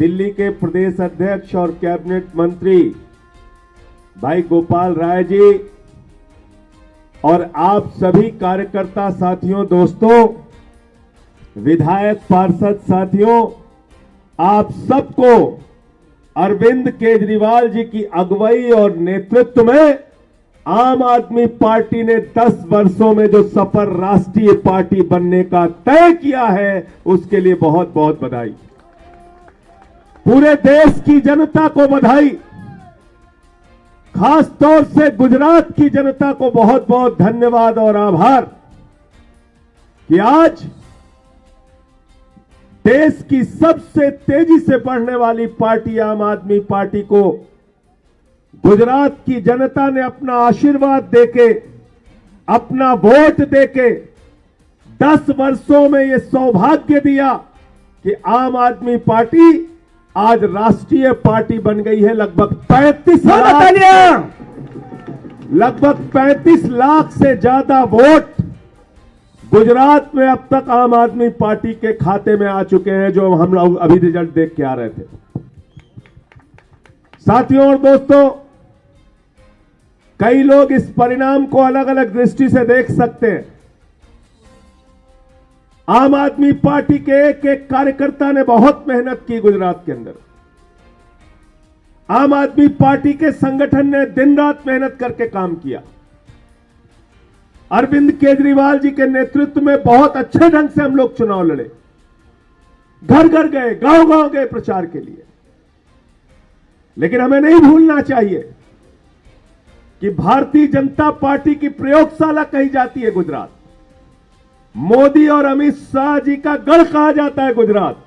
दिल्ली के प्रदेश अध्यक्ष और कैबिनेट मंत्री भाई गोपाल राय जी और आप सभी कार्यकर्ता साथियों, दोस्तों, विधायक, पार्षद साथियों, आप सबको अरविंद केजरीवाल जी की अगुवाई और नेतृत्व में आम आदमी पार्टी ने 10 वर्षों में जो सफर राष्ट्रीय पार्टी बनने का तय किया है, उसके लिए बहुत बहुत बधाई। पूरे देश की जनता को बधाई, खास तौर से गुजरात की जनता को बहुत बहुत धन्यवाद और आभार कि आज देश की सबसे तेजी से बढ़ने वाली पार्टी आम आदमी पार्टी को गुजरात की जनता ने अपना आशीर्वाद देके, अपना वोट देके 10 वर्षों में यह सौभाग्य दिया कि आम आदमी पार्टी आज राष्ट्रीय पार्टी बन गई है। लगभग 35 लाख से ज्यादा वोट गुजरात में अब तक आम आदमी पार्टी के खाते में आ चुके हैं, जो हम लोग अभी रिजल्ट देख के आ रहे थे। साथियों और दोस्तों, कई लोग इस परिणाम को अलग अलग दृष्टि से देख सकते हैं। आम आदमी पार्टी के एक एक कार्यकर्ता ने बहुत मेहनत की गुजरात के अंदर। आम आदमी पार्टी के संगठन ने दिन रात मेहनत करके काम किया। अरविंद केजरीवाल जी के नेतृत्व में बहुत अच्छे ढंग से हम लोग चुनाव लड़े, घर घर गए, गांव गांव गए प्रचार के लिए। लेकिन हमें नहीं भूलना चाहिए कि भारतीय जनता पार्टी की प्रयोगशाला कही जाती है गुजरात। मोदी और अमित शाह जी का गढ़ कहा जाता है गुजरात।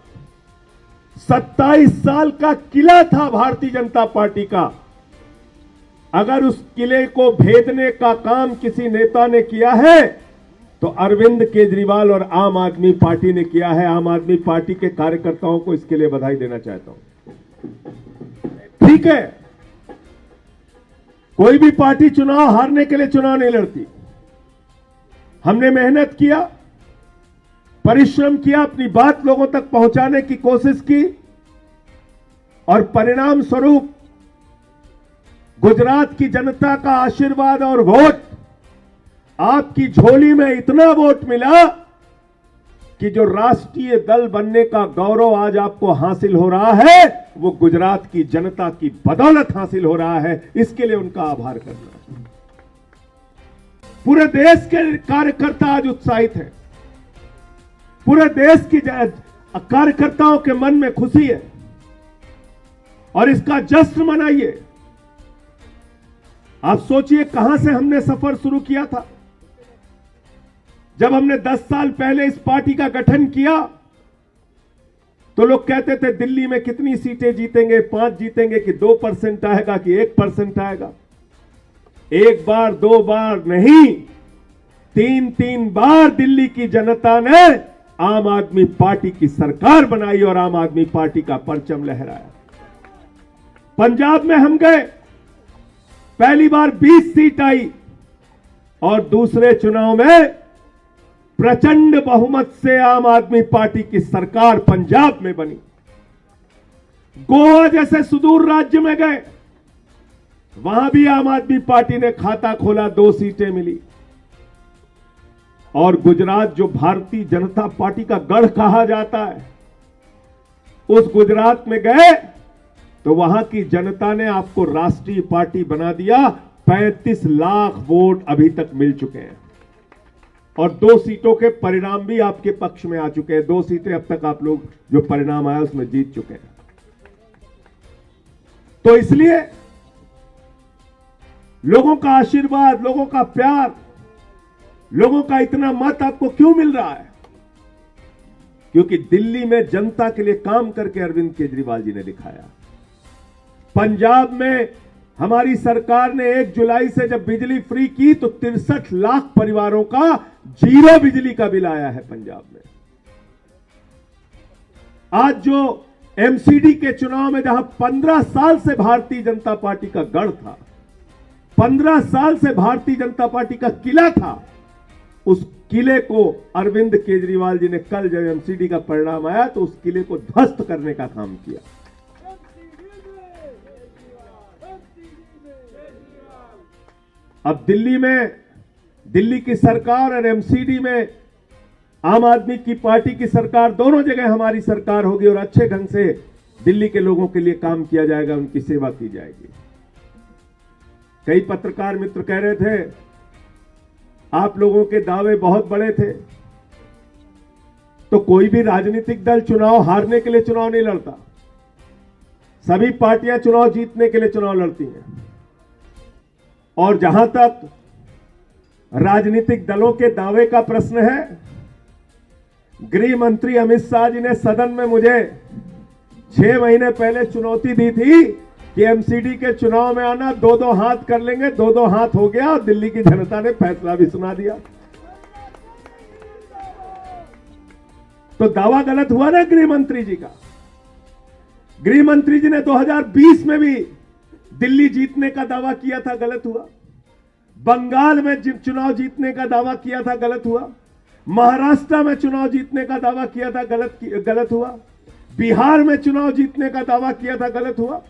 27 साल का किला था भारतीय जनता पार्टी का। अगर उस किले को भेदने का काम किसी नेता ने किया है तो अरविंद केजरीवाल और आम आदमी पार्टी ने किया है। आम आदमी पार्टी के कार्यकर्ताओं को इसके लिए बधाई देना चाहता हूं। ठीक है, कोई भी पार्टी चुनाव हारने के लिए चुनाव नहीं लड़ती। हमने मेहनत किया, परिश्रम किया, अपनी बात लोगों तक पहुंचाने की कोशिश की और परिणाम स्वरूप गुजरात की जनता का आशीर्वाद और वोट, आपकी झोली में इतना वोट मिला कि जो राष्ट्रीय दल बनने का गौरव आज आपको हासिल हो रहा है, वो गुजरात की जनता की बदौलत हासिल हो रहा है। इसके लिए उनका आभार करना। पूरे देश के कार्यकर्ता आज उत्साहित हैं। पूरे देश की कार्यकर्ताओं के मन में खुशी है और इसका जश्न मनाइए। आप सोचिए कहां से हमने सफर शुरू किया था। जब हमने 10 साल पहले इस पार्टी का गठन किया तो लोग कहते थे दिल्ली में कितनी सीटें जीतेंगे, 5 जीतेंगे कि 2% आएगा कि 1% आएगा। 1 बार 2 बार नहीं, 3 बार दिल्ली की जनता ने आम आदमी पार्टी की सरकार बनाई और आम आदमी पार्टी का परचम लहराया। पंजाब में हम गए, पहली बार 20 सीट आई और दूसरे चुनाव में प्रचंड बहुमत से आम आदमी पार्टी की सरकार पंजाब में बनी। गोवा जैसे सुदूर राज्य में गए, वहां भी आम आदमी पार्टी ने खाता खोला, 2 सीटें मिली। और गुजरात, जो भारतीय जनता पार्टी का गढ़ कहा जाता है, उस गुजरात में गए तो वहां की जनता ने आपको राष्ट्रीय पार्टी बना दिया। 35 लाख वोट अभी तक मिल चुके हैं और 2 सीटों के परिणाम भी आपके पक्ष में आ चुके हैं। 2 सीटें अब तक आप लोग जो परिणाम आया उसमें जीत चुके हैं। तो इसलिए लोगों का आशीर्वाद, लोगों का प्यार, लोगों का इतना मत आपको क्यों मिल रहा है? क्योंकि दिल्ली में जनता के लिए काम करके अरविंद केजरीवाल जी ने दिखाया। पंजाब में हमारी सरकार ने 1 जुलाई से जब बिजली फ्री की तो 63 लाख परिवारों का 0 बिजली का बिल आया है पंजाब में। आज जो एमसीडी के चुनाव में जहां 15 साल से भारतीय जनता पार्टी का गढ़ था, 15 साल से भारतीय जनता पार्टी का किला था, उस किले को अरविंद केजरीवाल जी ने, कल जब एमसीडी का परिणाम आया तो उस किले को ध्वस्त करने का काम किया। अब दिल्ली की सरकार और एमसीडी में आम आदमी की पार्टी की सरकार, दोनों जगह हमारी सरकार होगी और अच्छे ढंग से दिल्ली के लोगों के लिए काम किया जाएगा, उनकी सेवा की जाएगी। कई पत्रकार मित्र कह रहे थे आप लोगों के दावे बहुत बड़े थे, तो कोई भी राजनीतिक दल चुनाव हारने के लिए चुनाव नहीं लड़ता। सभी पार्टियां चुनाव जीतने के लिए चुनाव लड़ती हैं। और जहां तक राजनीतिक दलों के दावे का प्रश्न है, गृह मंत्री अमित शाह जी ने सदन में मुझे 6 महीने पहले चुनौती दी थी कि एमसीडी के चुनाव में आना, 2-2 हाथ कर लेंगे। 2-2 हाथ हो गया और दिल्ली की जनता ने फैसला भी सुना दिया। तो दावा गलत हुआ ना गृह मंत्री जी का। गृह मंत्री जी ने 2020 में भी दिल्ली जीतने का दावा किया था, गलत हुआ। बंगाल में चुनाव जीतने का दावा किया था, गलत हुआ। महाराष्ट्र में चुनाव जीतने का दावा किया था, गलत हुआ। बिहार में चुनाव जीतने का दावा किया था, गलत हुआ।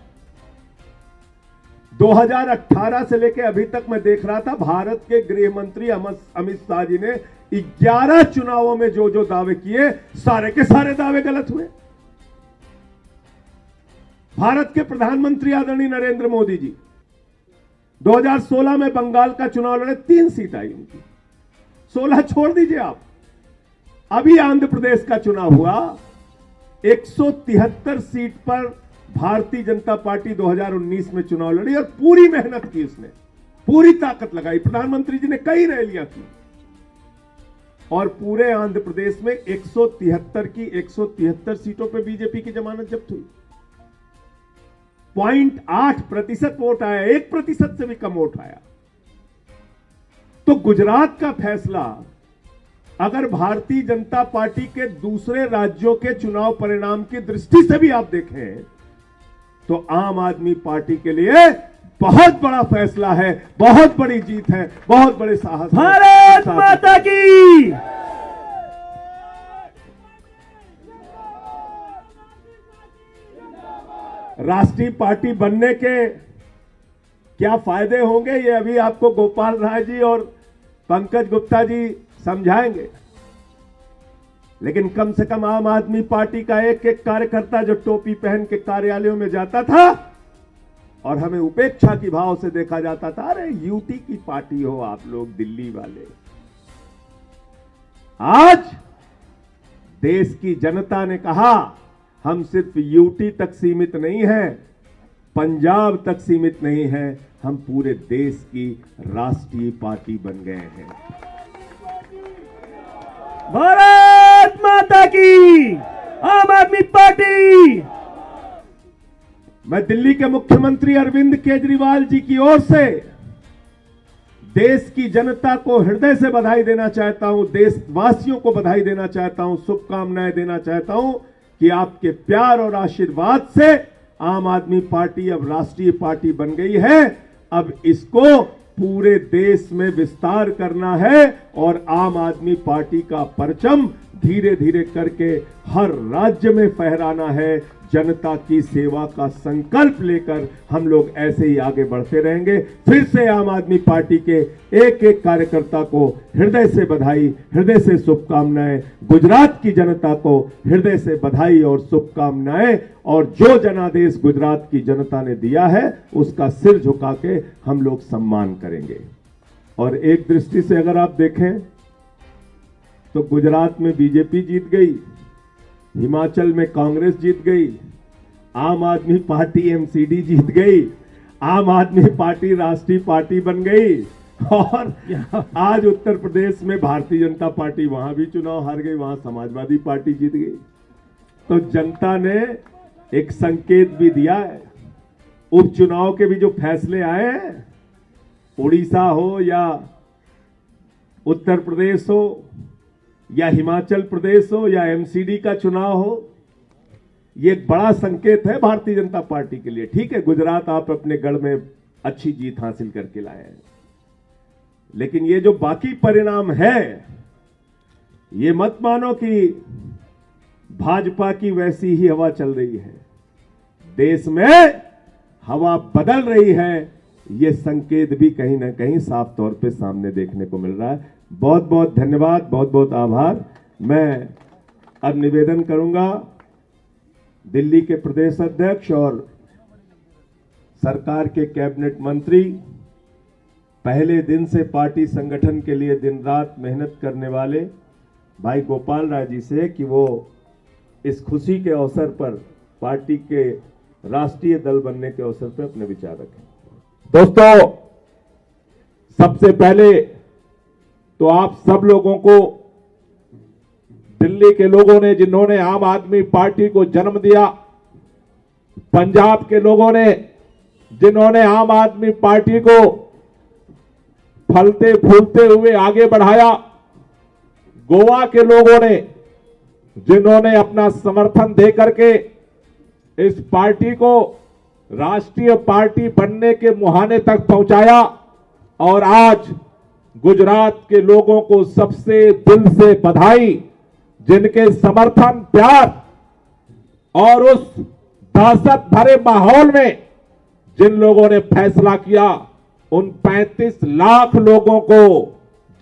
2018 से लेकर अभी तक मैं देख रहा था, भारत के गृह मंत्री अमित शाह जी ने 11 चुनावों में जो जो दावे किए, सारे के सारे दावे गलत हुए। भारत के प्रधानमंत्री आदरणीय नरेंद्र मोदी जी 2016 में बंगाल का चुनाव लड़े, 3 सीट आई उनकी। 16 छोड़ दीजिए आप, अभी आंध्र प्रदेश का चुनाव हुआ, 173 सीट पर भारतीय जनता पार्टी 2019 में चुनाव लड़ी और पूरी मेहनत की, उसने पूरी ताकत लगाई। प्रधानमंत्री जी ने कई रैलियां की और पूरे आंध्र प्रदेश में 173 सीटों पर बीजेपी की जमानत जब्त हुई। 0.8% वोट आया, 1% से भी कम वोट आया। तो गुजरात का फैसला अगर भारतीय जनता पार्टी के दूसरे राज्यों के चुनाव परिणाम की दृष्टि से भी आप देखें तो आम आदमी पार्टी के लिए बहुत बड़ा फैसला है, बहुत बड़ी जीत है, बहुत बड़े साहस। भारत माता की। राष्ट्रीय पार्टी बनने के क्या फायदे होंगे, ये अभी आपको गोपाल राय जी और पंकज गुप्ता जी समझाएंगे। लेकिन कम से कम आम आदमी पार्टी का एक एक कार्यकर्ता जो टोपी पहन के कार्यालयों में जाता था और हमें उपेक्षा की भाव से देखा जाता था, अरे यूटी की पार्टी हो आप लोग दिल्ली वाले। आज देश की जनता ने कहा हम सिर्फ यूटी तक सीमित नहीं है, पंजाब तक सीमित नहीं है, हम पूरे देश की राष्ट्रीय पार्टी बन गए हैं। भारत माता की। आम आदमी पार्टी। मैं दिल्ली के मुख्यमंत्री अरविंद केजरीवाल जी की ओर से देश की जनता को हृदय से बधाई देना चाहता हूं, देशवासियों को बधाई देना चाहता हूं, शुभकामनाएं देना चाहता हूं कि आपके प्यार और आशीर्वाद से आम आदमी पार्टी अब राष्ट्रीय पार्टी बन गई है। अब इसको पूरे देश में विस्तार करना है और आम आदमी पार्टी का परचम धीरे धीरे करके हर राज्य में फहराना है। जनता की सेवा का संकल्प लेकर हम लोग ऐसे ही आगे बढ़ते रहेंगे। फिर से आम आदमी पार्टी के एक एक कार्यकर्ता को हृदय से बधाई, हृदय से शुभकामनाएं। गुजरात की जनता को हृदय से बधाई और शुभकामनाएं। और जो जनादेश गुजरात की जनता ने दिया है उसका सिर झुका के हम लोग सम्मान करेंगे। और एक दृष्टि से अगर आप देखें तो गुजरात में बीजेपी जीत गई, हिमाचल में कांग्रेस जीत गई, आम आदमी पार्टी एमसीडी जीत गई, आम आदमी पार्टी राष्ट्रीय पार्टी बन गई और आज उत्तर प्रदेश में भारतीय जनता पार्टी वहां भी चुनाव हार गई, वहां समाजवादी पार्टी जीत गई। तो जनता ने एक संकेत भी दिया है। उपचुनाव के भी जो फैसले आए हैं, उड़ीसा हो या उत्तर प्रदेश हो या हिमाचल प्रदेश हो या एमसीडी का चुनाव हो, ये एक बड़ा संकेत है भारतीय जनता पार्टी के लिए। ठीक है, गुजरात आप अपने गढ़ में अच्छी जीत हासिल करके लाए हैं, लेकिन ये जो बाकी परिणाम है, ये मत मानो कि भाजपा की वैसी ही हवा चल रही है। देश में हवा बदल रही है ये संकेत भी कहीं ना कहीं साफ तौर पे सामने देखने को मिल रहा है। बहुत बहुत धन्यवाद, बहुत बहुत आभार। मैं अब निवेदन करूंगा दिल्ली के प्रदेश अध्यक्ष और सरकार के कैबिनेट मंत्री, पहले दिन से पार्टी संगठन के लिए दिन रात मेहनत करने वाले भाई गोपाल राय जी से कि वो इस खुशी के अवसर पर पार्टी के राष्ट्रीय दल बनने के अवसर पर अपने विचार रखें। दोस्तों, सबसे पहले तो आप सब लोगों को, दिल्ली के लोगों ने जिन्होंने आम आदमी पार्टी को जन्म दिया, पंजाब के लोगों ने जिन्होंने आम आदमी पार्टी को फलते फूलते हुए आगे बढ़ाया, गोवा के लोगों ने जिन्होंने अपना समर्थन दे करके इस पार्टी को राष्ट्रीय पार्टी बनने के मुहाने तक पहुंचाया, और आज गुजरात के लोगों को सबसे दिल से बधाई, जिनके समर्थन, प्यार और उस दहशत भरे माहौल में जिन लोगों ने फैसला किया, उन 35 लाख लोगों को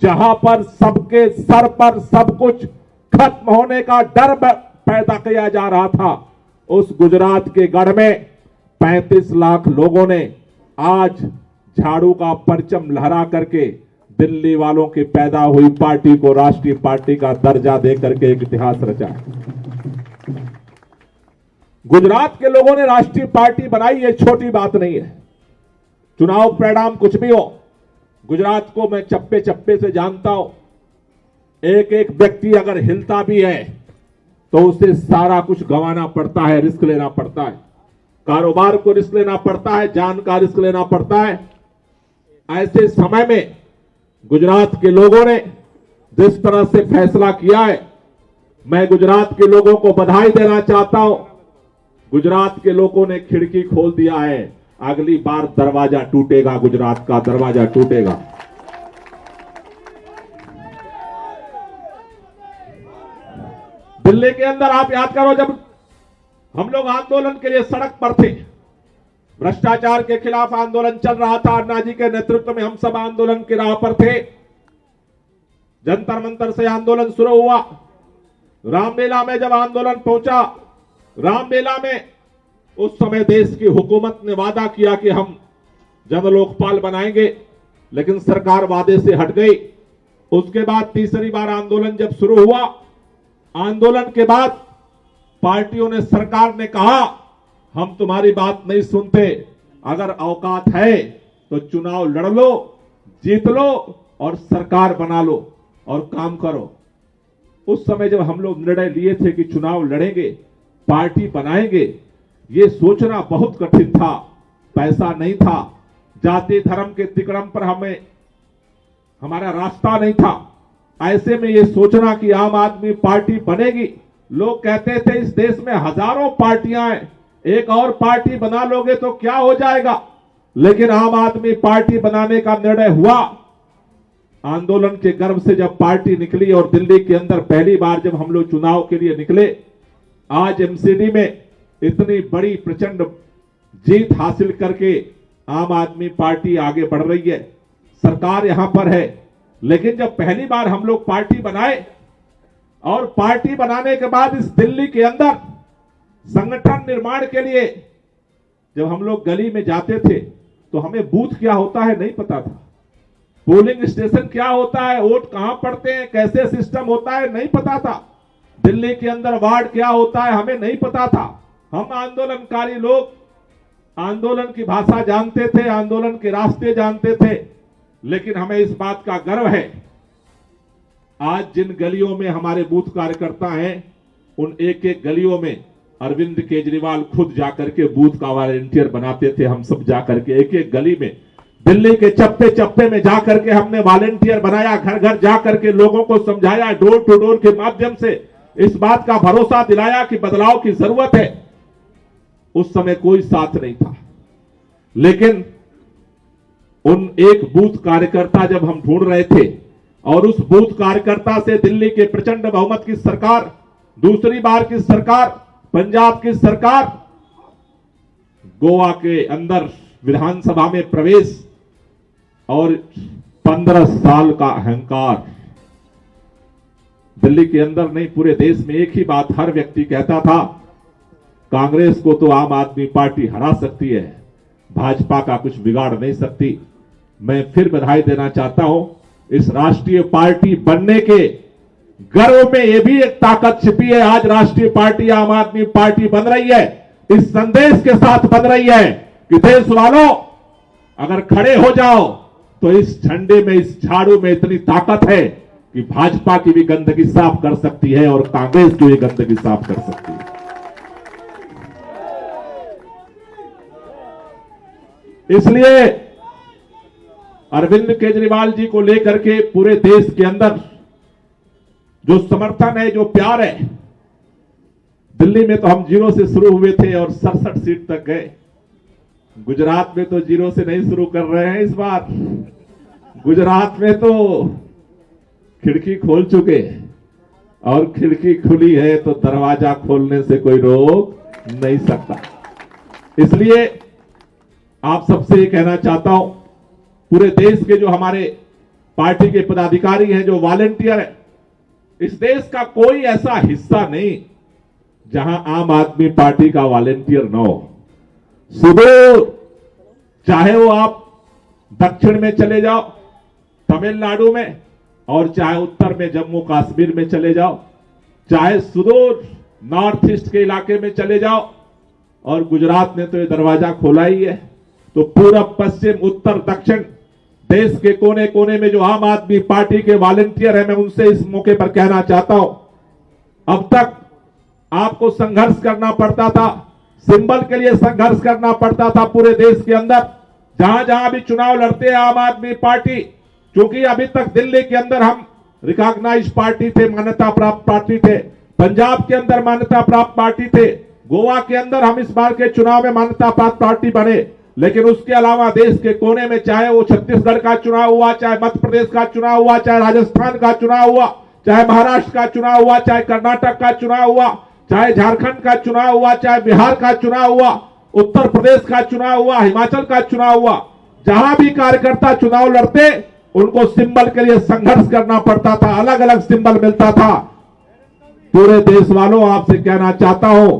जहां पर सबके सर पर सब कुछ खत्म होने का डर पैदा किया जा रहा था, उस गुजरात के गढ़ में 35 लाख लोगों ने आज झाड़ू का परचम लहरा करके दिल्ली वालों की पैदा हुई पार्टी को राष्ट्रीय पार्टी का दर्जा दे करके एक इतिहास रचा है। गुजरात के लोगों ने राष्ट्रीय पार्टी बनाई, ये छोटी बात नहीं है। चुनाव परिणाम कुछ भी हो, गुजरात को मैं चप्पे चप्पे से जानता हूं। एक एक व्यक्ति अगर हिलता भी है तो उसे सारा कुछ गंवाना पड़ता है, रिस्क लेना पड़ता है, कारोबार को रिस्क लेना पड़ता है, जान का रिस्क लेना पड़ता है। ऐसे समय में गुजरात के लोगों ने जिस तरह से फैसला किया है, मैं गुजरात के लोगों को बधाई देना चाहता हूं। गुजरात के लोगों ने खिड़की खोल दिया है, अगली बार दरवाजा टूटेगा, गुजरात का दरवाजा टूटेगा। दिल्ली के अंदर आप याद करो, जब हम लोग आंदोलन के लिए सड़क पर थे, भ्रष्टाचार के खिलाफ आंदोलन चल रहा था, अन्ना जी के नेतृत्व में हम सब आंदोलन की राह पर थे। जंतर मंतर से आंदोलन शुरू हुआ, रामलीला में जब आंदोलन पहुंचा, रामलीला में उस समय देश की हुकूमत ने वादा किया कि हम जन लोकपाल बनाएंगे, लेकिन सरकार वादे से हट गई। उसके बाद तीसरी बार आंदोलन जब शुरू हुआ, आंदोलन के बाद पार्टियों ने, सरकार ने कहा हम तुम्हारी बात नहीं सुनते, अगर औकात है तो चुनाव लड़ लो, जीत लो और सरकार बना लो और काम करो। उस समय जब हम लोग निर्णय लिए थे कि चुनाव लड़ेंगे, पार्टी बनाएंगे, ये सोचना बहुत कठिन था, पैसा नहीं था, जाति धर्म के तिकड़म पर हमारा रास्ता नहीं था। ऐसे में ये सोचना कि आम आदमी पार्टी बनेगी, लोग कहते थे इस देश में हजारों पार्टियां हैं, एक और पार्टी बना लोगे तो क्या हो जाएगा, लेकिन आम आदमी पार्टी बनाने का निर्णय हुआ। आंदोलन के गर्भ से जब पार्टी निकली और दिल्ली के अंदर पहली बार जब हम लोग चुनाव के लिए निकले, आज एमसीडी में इतनी बड़ी प्रचंड जीत हासिल करके आम आदमी पार्टी आगे बढ़ रही है, सरकार यहां पर है। लेकिन जब पहली बार हम लोग पार्टी बनाए और पार्टी बनाने के बाद इस दिल्ली के अंदर संगठन निर्माण के लिए जब हम लोग गली में जाते थे तो हमें बूथ क्या होता है नहीं पता था, पोलिंग स्टेशन क्या होता है, वोट कहां पड़ते हैं, कैसे सिस्टम होता है नहीं पता था, दिल्ली के अंदर वार्ड क्या होता है हमें नहीं पता था। हम आंदोलनकारी लोग आंदोलन की भाषा जानते थे, आंदोलन के रास्ते जानते थे, लेकिन हमें इस बात का गर्व है आज जिन गलियों में हमारे बूथ कार्यकर्ता हैं, उन एक एक गलियों में अरविंद केजरीवाल खुद जाकर के बूथ का वॉलंटियर बनाते थे। हम सब जाकर के एक एक गली में, दिल्ली के चप्पे चप्पे में जाकर के हमने वॉलंटियर बनाया, घर घर जाकर के लोगों को समझाया, डोर टू डोर के माध्यम से इस बात का भरोसा दिलाया कि बदलाव की जरूरत है। उस समय कोई साथ नहीं था, लेकिन उन एक बूथ कार्यकर्ता जब हम ढूंढ रहे थे और उस बूथ कार्यकर्ता से दिल्ली के प्रचंड बहुमत की सरकार, दूसरी बार की सरकार, पंजाब की सरकार, गोवा के अंदर विधानसभा में प्रवेश और 15 साल का अहंकार। दिल्ली के अंदर नहीं, पूरे देश में एक ही बात हर व्यक्ति कहता था, कांग्रेस को तो आम आदमी पार्टी हरा सकती है, भाजपा का कुछ बिगाड़ नहीं सकती। मैं फिर बधाई देना चाहता हूं, इस राष्ट्रीय पार्टी बनने के गर्व में यह भी एक ताकत छिपी है। आज राष्ट्रीय पार्टी आम आदमी पार्टी बन रही है, इस संदेश के साथ बन रही है कि देश वालों, अगर खड़े हो जाओ तो इस झंडे में, इस झाड़ू में इतनी ताकत है कि भाजपा की भी गंदगी साफ कर सकती है और कांग्रेस की भी गंदगी साफ कर सकती है। इसलिए अरविंद केजरीवाल जी को लेकर के पूरे देश के अंदर जो समर्थन है, जो प्यार है, दिल्ली में तो हम 0 से शुरू हुए थे और 67 सीट तक गए। गुजरात में तो 0 से नहीं शुरू कर रहे हैं इस बार, गुजरात में तो खिड़की खोल चुके, और खिड़की खुली है तो दरवाजा खोलने से कोई रोक नहीं सकता। इसलिए आप सबसे ये कहना चाहता हूं, पूरे देश के जो हमारे पार्टी के पदाधिकारी हैं, जो वॉलंटियर हैं, इस देश का कोई ऐसा हिस्सा नहीं जहां आम आदमी पार्टी का वॉलंटियर न हो। सुदूर, चाहे वो आप दक्षिण में चले जाओ तमिलनाडु में, और चाहे उत्तर में जम्मू कश्मीर में चले जाओ, चाहे सुदूर नॉर्थ ईस्ट के इलाके में चले जाओ, और गुजरात ने तो ये दरवाजा खोला ही है। तो पूरब, पश्चिम, उत्तर, दक्षिण, देश के कोने कोने में जो आम आदमी पार्टी के वॉलंटियर हैं, मैं उनसे इस मौके पर कहना चाहता हूं, अब तक आपको संघर्ष करना पड़ता था, सिंबल के लिए संघर्ष करना पड़ता था पूरे देश के अंदर। जहां जहां भी चुनाव लड़ते हैं आम आदमी पार्टी, क्योंकि अभी तक दिल्ली के अंदर हम रिकॉग्नाइज पार्टी थे, मान्यता प्राप्त पार्टी थे, पंजाब के अंदर मान्यता प्राप्त पार्टी थे, गोवा के अंदर हम इस बार के चुनाव में मान्यता प्राप्त पार्टी बने। लेकिन उसके अलावा देश के कोने में, चाहे वो छत्तीसगढ़ का चुनाव हुआ, चाहे मध्य प्रदेश का चुनाव हुआ, चाहे राजस्थान का चुनाव हुआ, चाहे महाराष्ट्र का चुनाव हुआ, चाहे कर्नाटक का चुनाव हुआ, चाहे झारखंड का चुनाव हुआ, चाहे बिहार का चुनाव हुआ, उत्तर प्रदेश का चुनाव हुआ, हिमाचल का चुनाव हुआ, जहां भी कार्यकर्ता चुनाव लड़ते उनको सिंबल के लिए संघर्ष करना पड़ता था, अलग अलग सिंबल मिलता था। पूरे देश वालों, आपसे कहना चाहता हूं,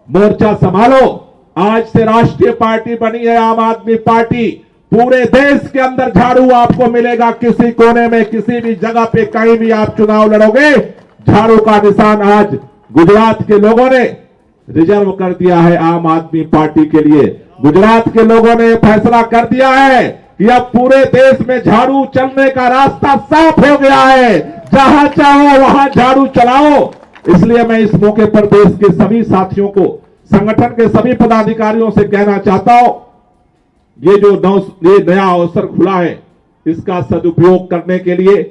मोर्चा संभालो। आज से राष्ट्रीय पार्टी बनी है आम आदमी पार्टी, पूरे देश के अंदर झाड़ू आपको मिलेगा। किसी कोने में, किसी भी जगह पे, कहीं भी आप चुनाव लड़ोगे, झाड़ू का निशान आज गुजरात के लोगों ने रिजर्व कर दिया है आम आदमी पार्टी के लिए। गुजरात के लोगों ने फैसला कर दिया है कि अब पूरे देश में झाड़ू चलने का रास्ता साफ हो गया है, जहां चाहो वहां झाड़ू चलाओ। इसलिए मैं इस मौके पर देश के सभी साथियों को, संगठन के सभी पदाधिकारियों से कहना चाहता हूं, ये नया अवसर खुला है, इसका सदुपयोग करने के लिए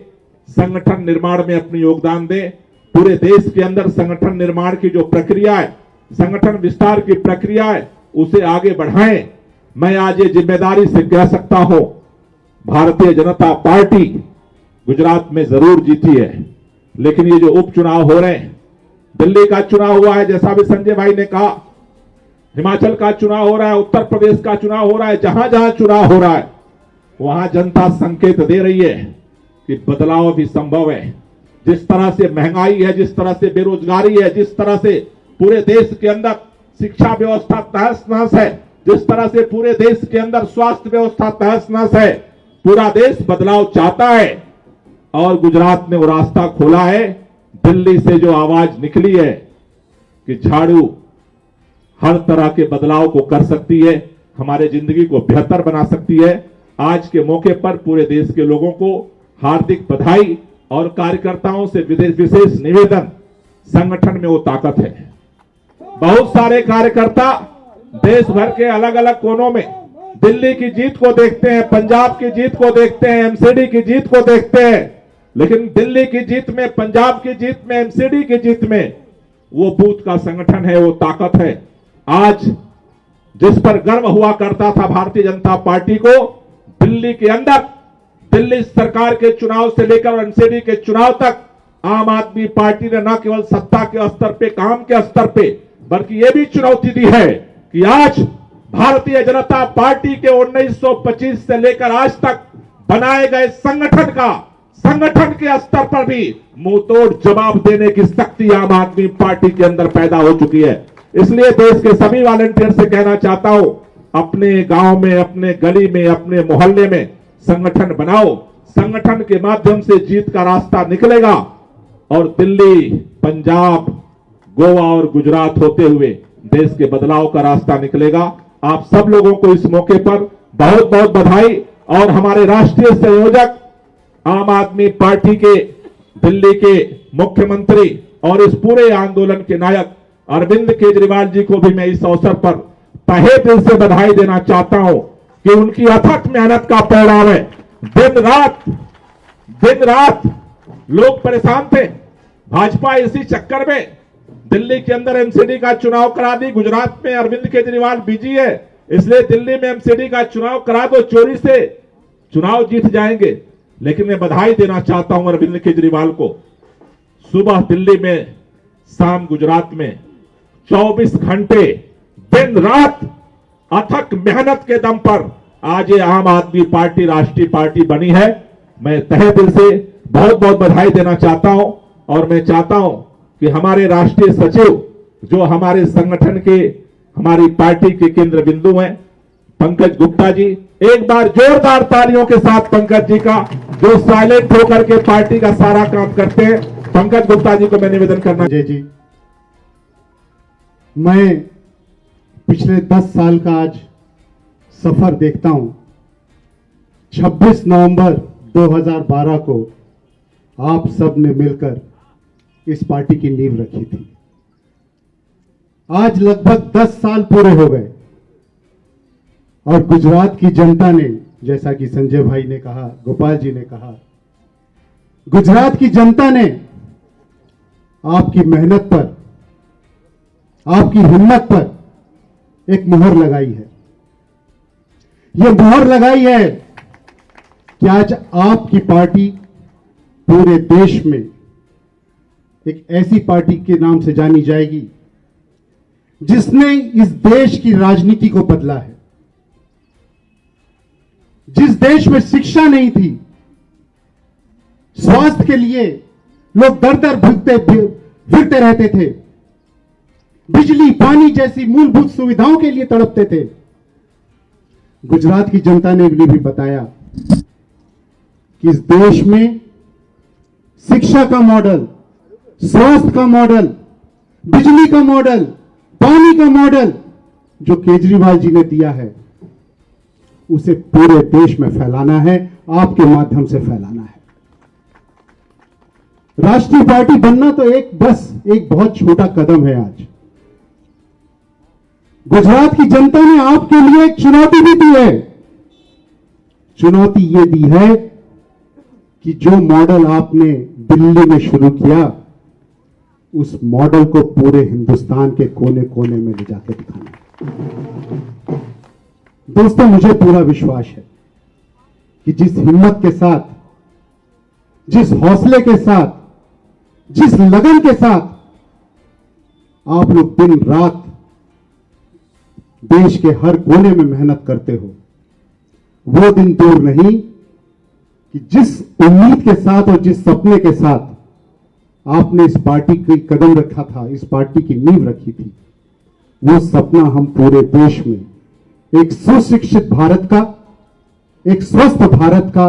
संगठन निर्माण में अपनी योगदान दें। पूरे देश के अंदर संगठन निर्माण की जो प्रक्रिया है, संगठन विस्तार की प्रक्रिया है, उसे आगे बढ़ाएं। मैं आज ये जिम्मेदारी से कह सकता हूं, भारतीय जनता पार्टी गुजरात में जरूर जीती है, लेकिन ये जो उपचुनाव हो रहे हैं, दिल्ली का चुनाव हुआ है, जैसा भी संजय भाई ने कहा, हिमाचल का चुनाव हो रहा है, उत्तर प्रदेश का चुनाव हो रहा है, जहां जहां चुनाव हो रहा है वहां जनता संकेत दे रही है कि बदलाव भी संभव है। जिस तरह से महंगाई है, जिस तरह से बेरोजगारी है, जिस तरह से पूरे देश के अंदर शिक्षा व्यवस्था तहस नहस है, जिस तरह से पूरे देश के अंदर स्वास्थ्य व्यवस्था तहस नहस है, पूरा देश बदलाव चाहता है और गुजरात ने वो रास्ता खोला है। दिल्ली से जो आवाज निकली है कि झाड़ू हर तरह के बदलाव को कर सकती है, हमारे जिंदगी को बेहतर बना सकती है, आज के मौके पर पूरे देश के लोगों को हार्दिक बधाई और कार्यकर्ताओं से विशेष निवेदन, संगठन में वो ताकत है। बहुत सारे कार्यकर्ता देश भर के अलग अलग कोनों में दिल्ली की जीत को देखते हैं, पंजाब की जीत को देखते हैं, एमसीडी की जीत को देखते हैं, लेकिन दिल्ली की जीत में, पंजाब की जीत में, एमसीडी की जीत में वो बूथ का संगठन है, वो ताकत है। आज जिस पर गर्व हुआ करता था भारतीय जनता पार्टी को, दिल्ली के अंदर, दिल्ली सरकार के चुनाव से लेकर एमसीडी के चुनाव तक आम आदमी पार्टी ने न केवल सत्ता के स्तर पे, काम के स्तर पे, बल्कि यह भी चुनौती दी है कि आज भारतीय जनता पार्टी के 1925 से लेकर आज तक बनाए गए संगठन के स्तर पर भी मुंहतोड़ जवाब देने की शक्ति आम आदमी पार्टी के अंदर पैदा हो चुकी है। इसलिए देश के सभी वॉलंटियर से कहना चाहता हूं, अपने गांव में, अपने गली में, अपने मोहल्ले में संगठन बनाओ। संगठन के माध्यम से जीत का रास्ता निकलेगा और दिल्ली, पंजाब, गोवा और गुजरात होते हुए देश के बदलाव का रास्ता निकलेगा। आप सब लोगों को इस मौके पर बहुत बहुत बधाई। और हमारे राष्ट्रीय संयोजक, आम आदमी पार्टी के दिल्ली के मुख्यमंत्री और इस पूरे आंदोलन के नायक अरविंद केजरीवाल जी को भी मैं इस अवसर पर तहे दिल से बधाई देना चाहता हूं कि उनकी अथक मेहनत का परिणाम है। दिन रात लोग परेशान थे। भाजपा इसी चक्कर में दिल्ली के अंदर एमसीडी का चुनाव करा दी। गुजरात में अरविंद केजरीवाल बिजी है, इसलिए दिल्ली में एमसीडी का चुनाव करा दो, चोरी से चुनाव जीत जाएंगे। लेकिन मैं बधाई देना चाहता हूं अरविंद केजरीवाल को। सुबह दिल्ली में, शाम गुजरात में, 24 घंटे दिन रात अथक मेहनत के दम पर आज ये आम आदमी पार्टी राष्ट्रीय पार्टी बनी है। मैं तहे दिल से बहुत बहुत बधाई देना चाहता हूं। और मैं चाहता हूं कि हमारे राष्ट्रीय सचिव, जो हमारे संगठन के, हमारी पार्टी के केंद्र बिंदु हैं, पंकज गुप्ता जी, एक बार जोरदार तालियों के साथ पंकज जी का, जो साइलेंट होकर के पार्टी का सारा काम करते हैं, पंकज गुप्ता जी को मैं निवेदन करना। जय जी, मैं पिछले 10 साल का आज सफर देखता हूं। 26 नवंबर 2012 को आप सब ने मिलकर इस पार्टी की नींव रखी थी। आज लगभग 10 साल पूरे हो गए और गुजरात की जनता ने, जैसा कि संजय भाई ने कहा, गोपाल जी ने कहा, गुजरात की जनता ने आपकी मेहनत पर, आपकी हिम्मत पर एक मोहर लगाई है। यह मोहर लगाई है कि आज आपकी पार्टी पूरे देश में एक ऐसी पार्टी के नाम से जानी जाएगी जिसने इस देश की राजनीति को बदला है। जिस देश में शिक्षा नहीं थी, स्वास्थ्य के लिए लोग दर दर फिरते रहते थे, बिजली पानी जैसी मूलभूत सुविधाओं के लिए तड़पते थे, गुजरात की जनता ने भी बताया कि इस देश में शिक्षा का मॉडल, स्वास्थ्य का मॉडल, बिजली का मॉडल, पानी का मॉडल जो केजरीवाल जी ने दिया है, उसे पूरे देश में फैलाना है, आपके माध्यम से फैलाना है। राष्ट्रीय पार्टी बनना तो बस एक बहुत छोटा कदम है। आज गुजरात की जनता ने आपके लिए एक चुनौती भी दी है। चुनौती यह दी है कि जो मॉडल आपने दिल्ली में शुरू किया, उस मॉडल को पूरे हिंदुस्तान के कोने कोने में ले जाकर दिखाना। दोस्तों, मुझे पूरा विश्वास है कि जिस हिम्मत के साथ, जिस हौसले के साथ, जिस लगन के साथ आप लोग दिन रात देश के हर कोने में मेहनत करते हो, वो दिन दूर नहीं कि जिस उम्मीद के साथ और जिस सपने के साथ आपने इस पार्टी की कदम रखा था, इस पार्टी की नींव रखी थी, वो सपना हम पूरे देश में एक सुशिक्षित भारत का, एक स्वस्थ भारत का,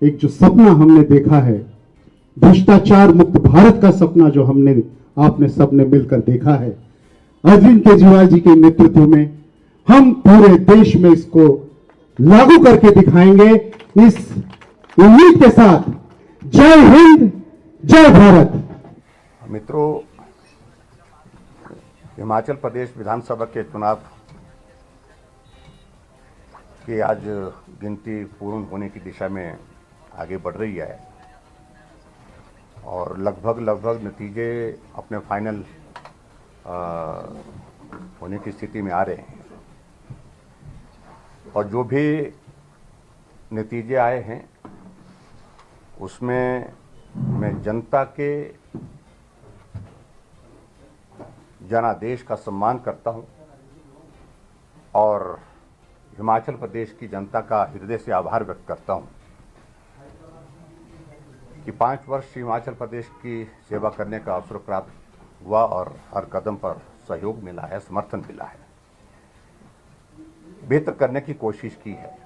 एक जो सपना हमने देखा है, भ्रष्टाचार मुक्त भारत का सपना जो आपने सबने मिलकर देखा है, अरविंद केजरीवाल जी के नेतृत्व में हम पूरे देश में इसको लागू करके दिखाएंगे। इस उम्मीद के साथ, जय हिंद, जय भारत। मित्रों, हिमाचल प्रदेश विधानसभा के चुनाव की आज गिनती पूर्ण होने की दिशा में आगे बढ़ रही है और लगभग नतीजे अपने फाइनल होने की स्थिति में आ रहे हैं। और जो भी नतीजे आए हैं उसमें मैं जनता के जनादेश का सम्मान करता हूं और हिमाचल प्रदेश की जनता का हृदय से आभार व्यक्त करता हूं कि 5 वर्ष हिमाचल प्रदेश की सेवा करने का अवसर प्राप्त हुआ और हर कदम पर सहयोग मिला है, समर्थन मिला है, बेहतर करने की कोशिश की है।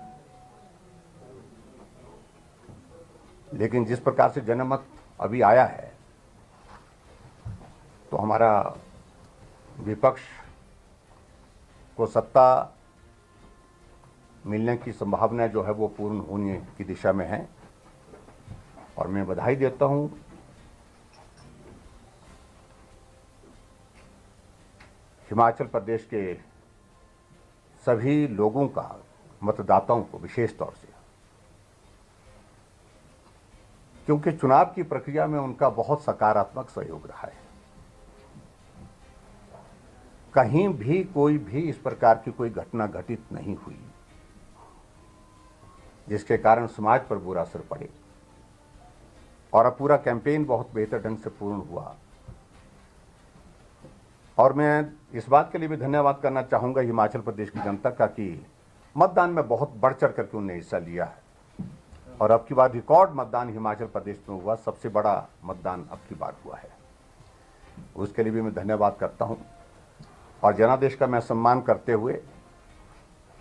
लेकिन जिस प्रकार से जनमत अभी आया है तो हमारा विपक्ष को सत्ता मिलने की संभावना जो है वो पूर्ण होने की दिशा में है और मैं बधाई देता हूं हिमाचल प्रदेश के सभी लोगों का, मतदाताओं को विशेष तौर से, क्योंकि चुनाव की प्रक्रिया में उनका बहुत सकारात्मक सहयोग रहा है। कहीं भी कोई भी इस प्रकार की कोई घटना घटित नहीं हुई जिसके कारण समाज पर बुरा असर पड़े और अब पूरा कैंपेन बहुत बेहतर ढंग से पूर्ण हुआ। और मैं इस बात के लिए भी धन्यवाद करना चाहूंगा हिमाचल प्रदेश की जनता का कि मतदान में बहुत बढ़ चढ़ करके उन्होंने हिस्सा लिया है और अब की बार रिकॉर्ड मतदान हिमाचल प्रदेश में हुआ, सबसे बड़ा मतदान अब की बार हुआ है। उसके लिए भी मैं धन्यवाद करता हूं और जनादेश का मैं सम्मान करते हुए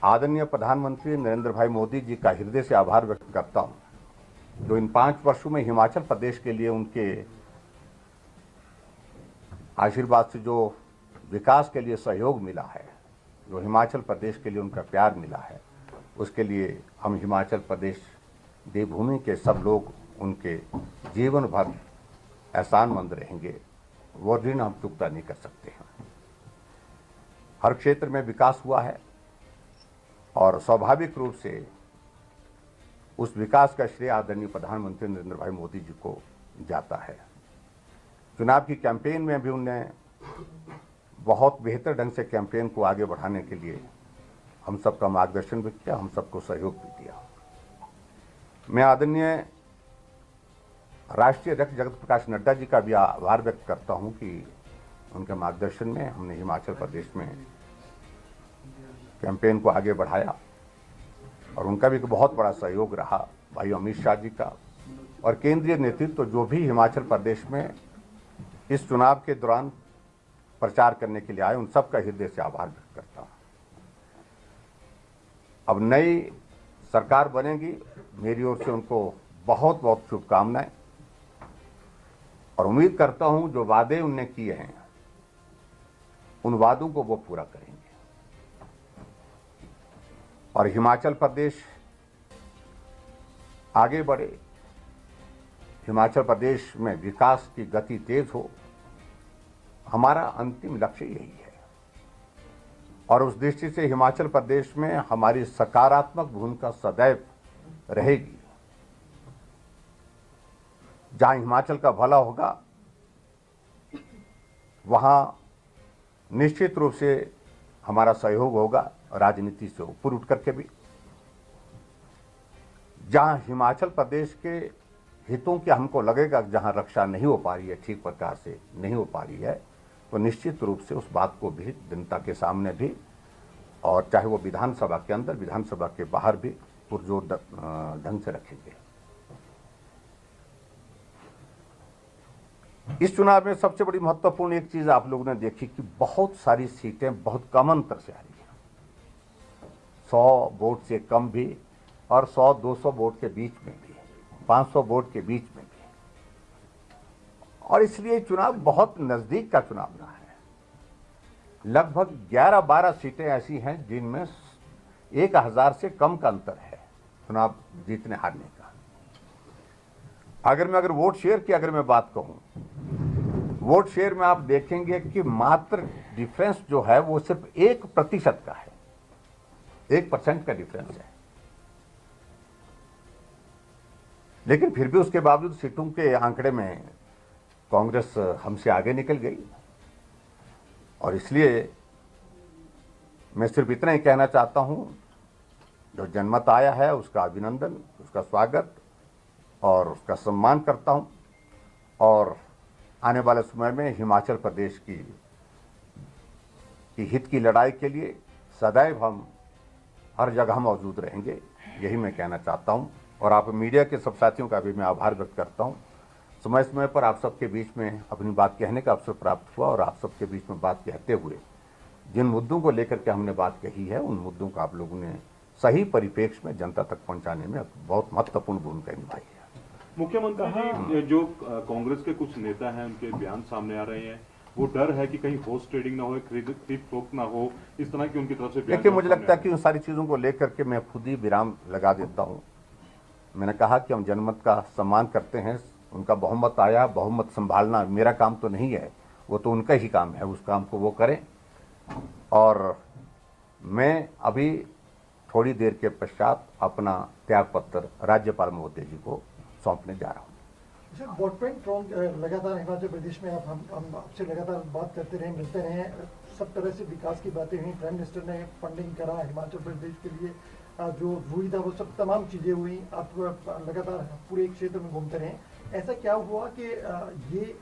आदरणीय प्रधानमंत्री नरेंद्र भाई मोदी जी का हृदय से आभार व्यक्त करता हूं जो इन 5 वर्षों में हिमाचल प्रदेश के लिए उनके आशीर्वाद से जो विकास के लिए सहयोग मिला है, जो हिमाचल प्रदेश के लिए उनका प्यार मिला है, उसके लिए हम हिमाचल प्रदेश देवभूमि के सब लोग उनके जीवन भर एहसानमंद रहेंगे। वो ऋण हम चुकता नहीं कर सकते हैं। हर क्षेत्र में विकास हुआ है और स्वाभाविक रूप से उस विकास का श्रेय आदरणीय प्रधानमंत्री नरेंद्र भाई मोदी जी को जाता है। चुनाव की कैंपेन में भी उन्होंने बहुत बेहतर ढंग से कैंपेन को आगे बढ़ाने के लिए हम सबका मार्गदर्शन भी किया, हम सबको सहयोग भी दिया। मैं आदरणीय राष्ट्रीय अध्यक्ष जगत प्रकाश नड्डा जी का भी आभार व्यक्त करता हूं कि उनके मार्गदर्शन में हमने हिमाचल प्रदेश में कैंपेन को आगे बढ़ाया और उनका भी बहुत बड़ा सहयोग रहा। भाई अमित शाह जी का और केंद्रीय नेतृत्व जो भी हिमाचल प्रदेश में इस चुनाव के दौरान प्रचार करने के लिए आए, उन सब का हृदय से आभार व्यक्त करता हूं। अब नई सरकार बनेगी, मेरी ओर से उनको बहुत बहुत शुभकामनाएं और उम्मीद करता हूं जो वादे उनने किए हैं उन वादों को वो पूरा करेंगे और हिमाचल प्रदेश आगे बढ़े, हिमाचल प्रदेश में विकास की गति तेज हो, हमारा अंतिम लक्ष्य यही है। और उस दृष्टि से हिमाचल प्रदेश में हमारी सकारात्मक भूमिका सदैव रहेगी। जहां हिमाचल का भला होगा वहां निश्चित रूप से हमारा सहयोग होगा, राजनीति से ऊपर उठ करके भी। जहां हिमाचल प्रदेश के हितों की हमको लगेगा जहां रक्षा नहीं हो पा रही है, ठीक प्रकार से नहीं हो पा रही है, तो निश्चित रूप से उस बात को भी जनता के सामने भी, और चाहे वो विधानसभा के अंदर, विधानसभा के बाहर भी पुरजोर ढंग से रखेंगे। इस चुनाव में सबसे बड़ी महत्वपूर्ण एक चीज आप लोगों ने देखी कि बहुत सारी सीटें बहुत कम अंतर से आ रही है, 100 वोट से कम भी और 100-200 वोट के बीच में भी, 500 वोट के बीच में भी। और इसलिए चुनाव बहुत नजदीक का चुनाव रहा है। लगभग 11-12 सीटें ऐसी हैं जिनमें 1000 से कम का अंतर है चुनाव जीतने हारने का। अगर वोट शेयर की अगर मैं बात कहूं, वोट शेयर में आप देखेंगे कि मात्र डिफरेंस जो है वो सिर्फ 1% का है, 1% का डिफरेंस है। लेकिन फिर भी उसके बावजूद सीटों के आंकड़े में कांग्रेस हमसे आगे निकल गई। और इसलिए मैं सिर्फ इतना ही कहना चाहता हूं, जो जनमत आया है उसका अभिनंदन, उसका स्वागत और उसका सम्मान करता हूं। और आने वाले समय में हिमाचल प्रदेश की हित की लड़ाई के लिए सदैव हम हर जगह मौजूद रहेंगे, यही मैं कहना चाहता हूं। और आप मीडिया के सब साथियों का भी मैं आभार व्यक्त करता हूं। समय समय पर आप सबके बीच में अपनी बात कहने का अवसर प्राप्त हुआ और आप सबके बीच में बात कहते हुए जिन मुद्दों को लेकर के हमने बात कही है, उन मुद्दों का आप लोगों ने सही परिप्रेक्ष्य में जनता तक पहुंचाने में बहुत महत्वपूर्ण भूमिका निभाई है। मुख्यमंत्री जी, जो कांग्रेस के कुछ नेता हैं उनके बयान सामने आ रहे हैं, वो डर है कि कहीं हॉर्स ट्रेडिंग ना हो, खरीद फरोख्त ना हो, इस तरह की उनकी तरफ से देखिए, मुझे लगता है कि उन सारी चीजों को लेकर के मैं खुद ही विराम लगा देता हूं। मैंने कहा कि हम जनमत का सम्मान करते हैं, उनका बहुमत आया, बहुमत संभालना मेरा काम तो नहीं है, वो तो उनका ही काम है, उस काम को वो करें। और मैं अभी थोड़ी देर के पश्चात अपना त्यागपत्र राज्यपाल महोदय जी को सौंपने जा रहा हूँ। सर, वोट बैंक ट्रॉन्ग लगातार हिमाचल प्रदेश में हम आपसे लगातार बात करते रहे, मिलते रहे, सब तरह से विकास की बातें हुई। प्राइम मिनिस्टर ने फंडिंग करा हिमाचल प्रदेश के लिए, जो हुई था वो सब तमाम चीज़ें हुई। आप लगातार पूरे क्षेत्र में घूमते रहे, ऐसा क्या हुआ कि ये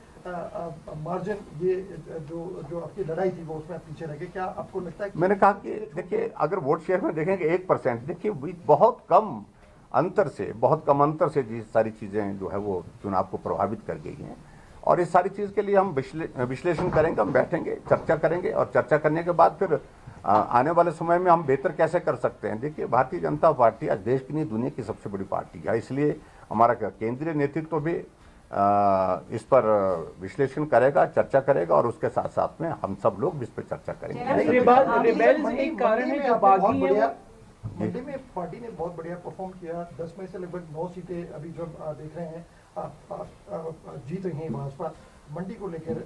मार्जिन, ये जो आपकी लड़ाई थी वो उसमें आप पीछे रह गए? क्या आपको लगता है? मैंने कहा कि देखिए, अगर वोट शेयर में देखेंगे 1%, देखिए बहुत कम अंतर से ये सारी चीजें जो है वो चुनाव को प्रभावित कर गई हैं। और इस सारी चीज के लिए हम विश्लेषण करेंगे, हम बैठेंगे, चर्चा करेंगे और चर्चा करने के बाद फिर आने वाले समय में हम बेहतर कैसे कर सकते हैं। देखिए, भारतीय जनता पार्टी आज देश की नहीं दुनिया की सबसे बड़ी पार्टी है, इसलिए हमारा केंद्रीय नेतृत्व भी इस पर विश्लेषण करेगा, चर्चा करेगा और उसके साथ साथ में हम सब लोग इस पर चर्चा करेंगे। मंडी में पार्टी ने बहुत बढ़िया परफॉर्म किया, 10 में से लगभग 9 सीटें अभी जो देख रहे हैं जीत रही हैं भाजपा। मंडी को लेकर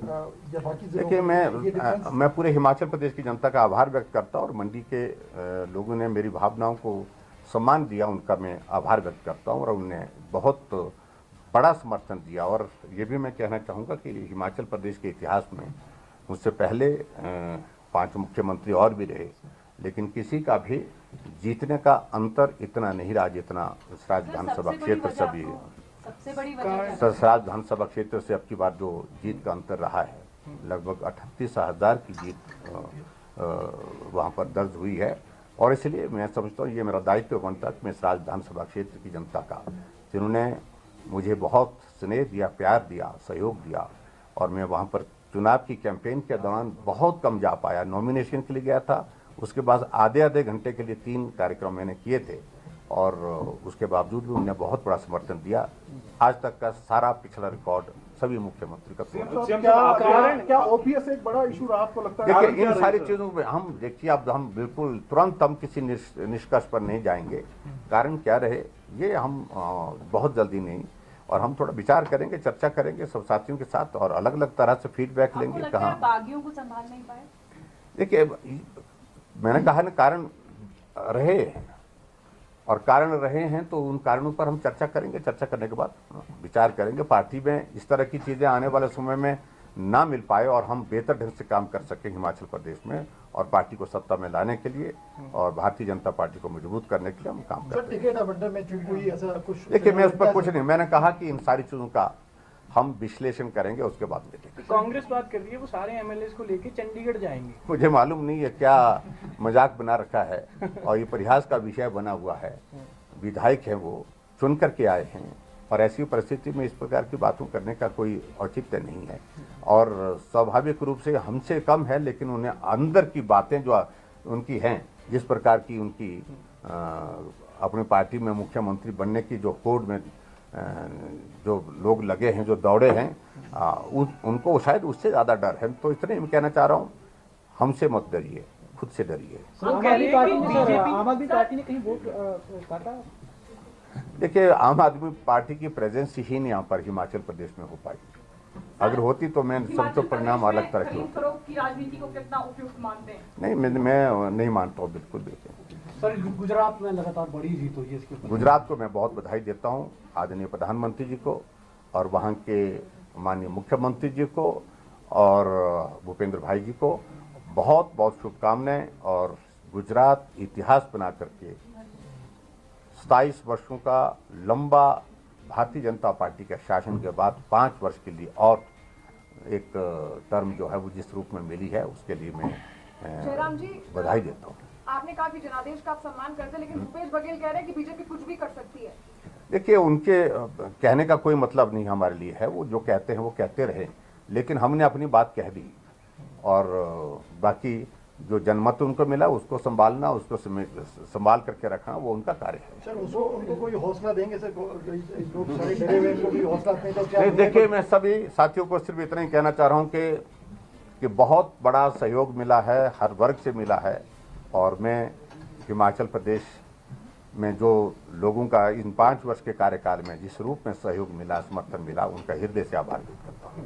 या बाकी देखिए, मैं पूरे हिमाचल प्रदेश की जनता का आभार व्यक्त करता हूँ और मंडी के लोगों ने मेरी भावनाओं को सम्मान दिया, उनका मैं आभार व्यक्त करता हूँ और उन्हें बहुत बड़ा समर्थन दिया। और ये भी मैं कहना चाहूँगा कि हिमाचल प्रदेश के इतिहास में मुझसे पहले 5 मुख्यमंत्री और भी रहे, लेकिन किसी का भी जीतने का अंतर इतना नहीं रहा जितना सराज विधानसभा क्षेत्र से भी, सराज विधानसभा क्षेत्र से अब की बार जो जीत का अंतर रहा है, लगभग 38,000 की जीत वहाँ पर दर्ज हुई है। और इसलिए मैं समझता हूँ ये मेरा दायित्व बनता है कि मैं सराज विधानसभा क्षेत्र की जनता का, जिन्होंने मुझे बहुत स्नेह दिया, प्यार दिया, सहयोग दिया, और मैं वहाँ पर चुनाव की कैंपेन के दौरान बहुत कम जा पाया। नॉमिनेशन के लिए गया था, उसके बाद आधे घंटे के लिए 3 कार्यक्रम मैंने किए थे और उसके बावजूद भी उन्होंने बहुत बड़ा समर्थन दिया। आज तक का सारा पिछला रिकॉर्ड सभी मुख्यमंत्री का क्या ओपीएस एक बड़ा इशू रहा आपको लगता है? देखिए, इन सारी चीजों में हम देखिए, अब हम बिल्कुल तुरंत हम किसी निष्कर्ष पर नहीं जाएंगे। कारण क्या रहे ये हम बहुत जल्दी नहीं, और हम थोड़ा विचार करेंगे, चर्चा करेंगे सब साथियों के साथ और अलग अलग तरह से फीडबैक लेंगे। कहाँ बागियों को संभाल नहीं पाए? देखिए, मैंने कहा ना, कारण रहे हैं और कारण रहे हैं तो उन कारणों पर हम चर्चा करेंगे। चर्चा करने के बाद विचार करेंगे। पार्टी में इस तरह की चीजें आने वाले समय में ना मिल पाए और हम बेहतर ढंग से काम कर सकें हिमाचल प्रदेश में और पार्टी को सत्ता में लाने के लिए और भारतीय जनता पार्टी को मजबूत करने के लिए हम काम कर रहे हैं। टिकट आवंटन में कोई ऐसा कुछ? देखिए, मैं उस पर कुछ नहीं, मैंने कहा कि इन सारी चीजों का हम विश्लेषण करेंगे, उसके बाद देखेंगे। कांग्रेस बात कर रही है वो सारे एमएलएस को लेके चंडीगढ़ जाएंगे। मुझे मालूम नहीं है क्या मजाक बना रखा है और ये परिहास का विषय बना हुआ है। विधायक हैं, वो चुन करके आए हैं और ऐसी परिस्थिति में इस प्रकार की बातों करने का कोई औचित्य नहीं है और स्वाभाविक रूप से हमसे कम है, लेकिन उन्हें अंदर की बातें जो उनकी हैं, जिस प्रकार की उनकी अपनी पार्टी में मुख्यमंत्री बनने की जो होड़ में जो लोग लगे हैं, जो दौड़े हैं, उनको शायद उससे ज़्यादा डर है। तो इतने मैं कहना चाह रहा हूँ, हमसे मत डरिए, खुद से डरिए। आम आदमी पार्टी ने कहीं वोट काटा? देखिए, आम आदमी पार्टी की प्रेजेंस ही नहीं यहाँ पर हिमाचल प्रदेश में हो पाई। अगर होती तो मैं सब परिणाम अलग तरह के की राजनीति को कितना उपयुक्त मानते हैं? नहीं, मैं नहीं मानता हूँ बिल्कुल भी। सर, गुजरात में लगातार बड़ी जीत हुई है, इसके ऊपर गुजरात को मैं बहुत बधाई देता हूँ, आदरणीय प्रधानमंत्री जी को और वहाँ के माननीय मुख्यमंत्री जी को और भूपेंद्र भाई जी को बहुत बहुत शुभकामनाएं। और गुजरात इतिहास बना करके 27 वर्षों का लंबा भारतीय जनता पार्टी के शासन के बाद 5 वर्ष के लिए और एक टर्म जो है वो जिस रूप में मिली है, उसके लिए मैं बधाई देता हूँ। आपने कहा कि जनादेश का आप सम्मान करते हैं, लेकिन भूपेश बघेल कह रहे हैं कि बीजेपी कुछ भी कर सकती है। देखिए, उनके कहने का कोई मतलब नहीं हमारे लिए है, वो जो कहते हैं वो कहते रहे, लेकिन हमने अपनी बात कह दी और बाकी जो जनमत उनको मिला उसको संभालना, उसको संभाल करके रखना वो उनका कार्य है। सर, उसको उनको कोई हौसला देंगे सर? लोग सारे डरे हुए हैं, कोई हौसला दें तो क्या? नहीं, देखिए, मैं सभी साथियों को सिर्फ इतना ही कहना चाह रहा हूं कि बहुत बड़ा सहयोग मिला है, हर वर्ग से मिला है, और मैं हिमाचल प्रदेश में जो लोगों का इन 5 वर्ष के कार्यकाल में जिस रूप में सहयोग मिला, समर्थन मिला, उनका हृदय से आभार व्यक्त करता हूं।